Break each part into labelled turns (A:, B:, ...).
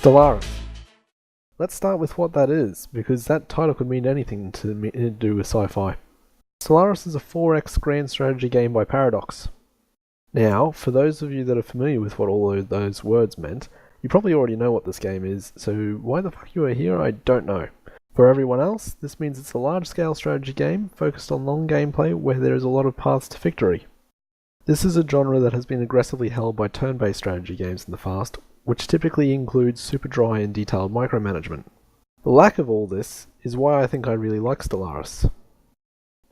A: Stellaris. Let's start with what that is, because that title could mean anything to do with sci-fi. Stellaris is a 4X grand strategy game by Paradox. Now, for those of you that are familiar with what all of those words meant, you probably already know what this game is, so why the fuck you are here, I don't know. For everyone else, this means it's a large-scale strategy game focused on long gameplay where there is a lot of paths to victory. This is a genre that has been aggressively held by turn-based strategy games in the past, which typically includes super dry and detailed micromanagement. The lack of all this is why I think I really like Stellaris.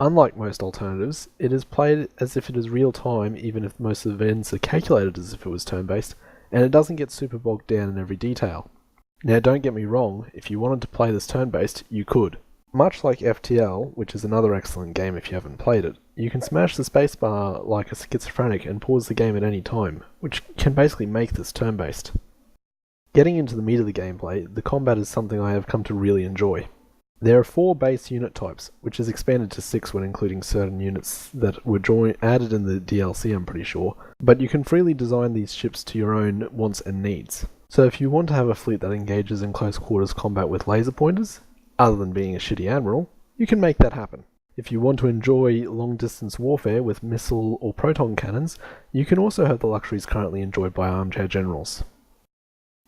A: Unlike most alternatives, it is played as if it is real time even if most events are calculated as if it was turn-based, and it doesn't get super bogged down in every detail. Now don't get me wrong, if you wanted to play this turn-based, you could. Much like FTL, which is another excellent game if you haven't played it, you can smash the spacebar like a schizophrenic and pause the game at any time, which can basically make this turn-based. Getting into the meat of the gameplay, the combat is something I have come to really enjoy. There are 4 base unit types, which is expanded to 6 when including certain units that were added in the DLC, I'm pretty sure, but you can freely design these ships to your own wants and needs. So if you want to have a fleet that engages in close quarters combat with laser pointers, other than being a shitty admiral, you can make that happen. If you want to enjoy long-distance warfare with missile or proton cannons, you can also have the luxuries currently enjoyed by armchair generals.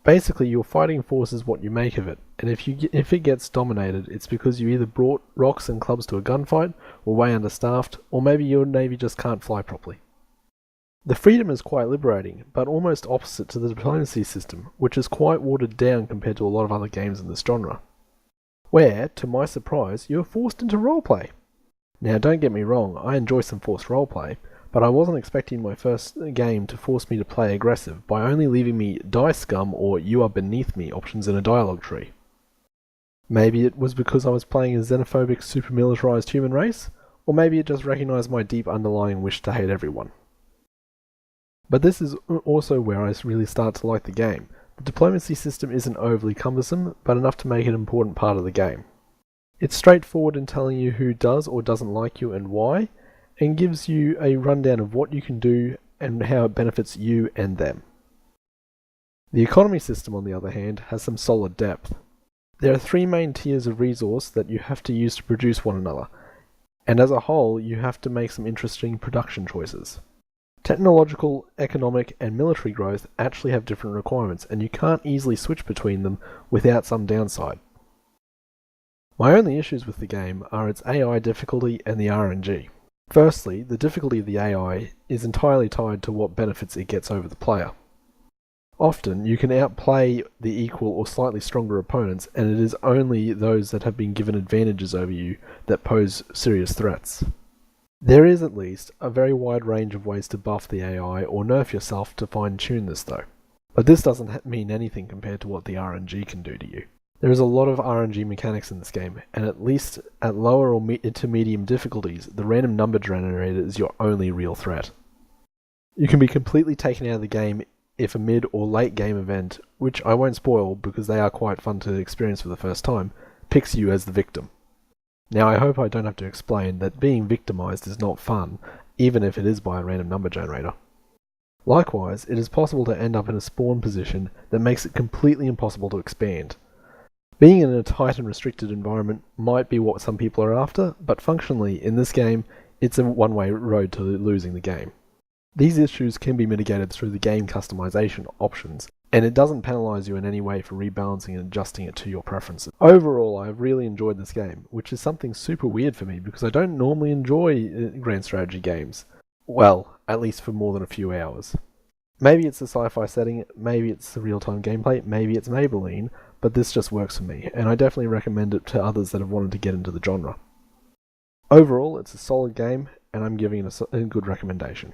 A: Basically, your fighting force is what you make of it, and if it gets dominated, it's because you either brought rocks and clubs to a gunfight, or way understaffed, or maybe your navy just can't fly properly. The freedom is quite liberating, but almost opposite to the diplomacy system, which is quite watered down compared to a lot of other games in this genre, where, to my surprise, you are forced into roleplay. Now don't get me wrong, I enjoy some forced roleplay, but I wasn't expecting my first game to force me to play aggressive by only leaving me die scum or you are beneath me options in a dialogue tree. Maybe it was because I was playing a xenophobic super militarized human race, or maybe it just recognized my deep underlying wish to hate everyone. But this is also where I really start to like the game. The diplomacy system isn't overly cumbersome, but enough to make it an important part of the game. It's straightforward in telling you who does or doesn't like you and why, and gives you a rundown of what you can do and how it benefits you and them. The economy system, on the other hand, has some solid depth. There are 3 main tiers of resource that you have to use to produce one another, and as a whole you have to make some interesting production choices. Technological, economic, and military growth actually have different requirements, and you can't easily switch between them without some downside. My only issues with the game are its AI difficulty and the RNG. Firstly, the difficulty of the AI is entirely tied to what benefits it gets over the player. Often, you can outplay the equal or slightly stronger opponents, and it is only those that have been given advantages over you that pose serious threats. There is at least a very wide range of ways to buff the AI or nerf yourself to fine-tune this though. But this doesn't mean anything compared to what the RNG can do to you. There is a lot of RNG mechanics in this game, and at least at lower or to medium difficulties, the random number generator is your only real threat. You can be completely taken out of the game if a mid or late game event, which I won't spoil because they are quite fun to experience for the first time, picks you as the victim. Now I hope I don't have to explain that being victimized is not fun, even if it is by a random number generator. Likewise, it is possible to end up in a spawn position that makes it completely impossible to expand. Being in a tight and restricted environment might be what some people are after, but functionally, in this game, it's a one-way road to losing the game. These issues can be mitigated through the game customization options, and it doesn't penalize you in any way for rebalancing and adjusting it to your preferences. Overall, I've really enjoyed this game, which is something super weird for me because I don't normally enjoy grand strategy games. Well, at least for more than a few hours. Maybe it's the sci-fi setting, maybe it's the real-time gameplay, maybe it's Maybelline, but this just works for me, and I definitely recommend it to others that have wanted to get into the genre. Overall, it's a solid game, and I'm giving it a good recommendation.